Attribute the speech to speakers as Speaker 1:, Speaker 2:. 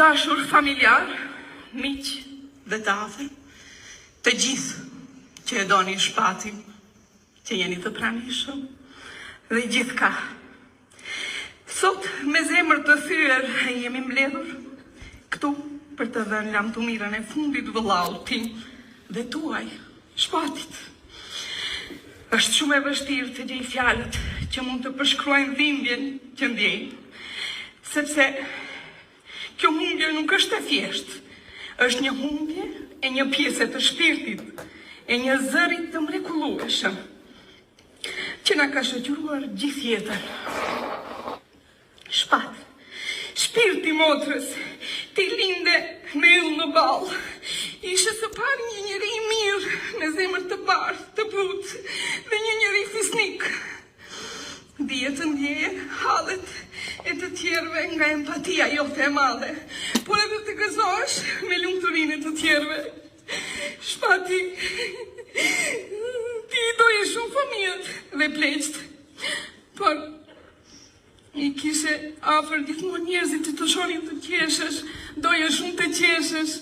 Speaker 1: dashur familjar, miq dhe të afër, të gjithë që e doni Shpatin, që jeni të pranishëm, dhe gjithka. Sot me zemër të thyer jemi mbledhur këtu për të dhënë lamtumirën e fundit vëllaut tim dhe tuaj, Shpatit. Është shumë e vështirë të gjej fjalët që mund të përshkruajnë dhimbjen që ndjej, sepse kjo humbje nuk është e thjeshtë, është një humbje e një pjesë të shpirtit, e një zëri të mrekullueshëm, që na ka shoqëruar gjithë jetën. Shpat, shpirti motrës, ti linde me yll në ballë. Ishe së pari një njeri i mirë, me zemër të bardhë, të butë, dhe një njeri fisnik. Dije të ndjeje hallet e të tjerëve nga empatia jote e madhe, por edhe të gëzohesh me lumturinë e të tjerëve. Shpati, ti i doje shumë fëmijët dhe pleqt, por i kishe afër gjithmonë njerëzit që të shohin të qeshesh, doje shumë të qeshesh,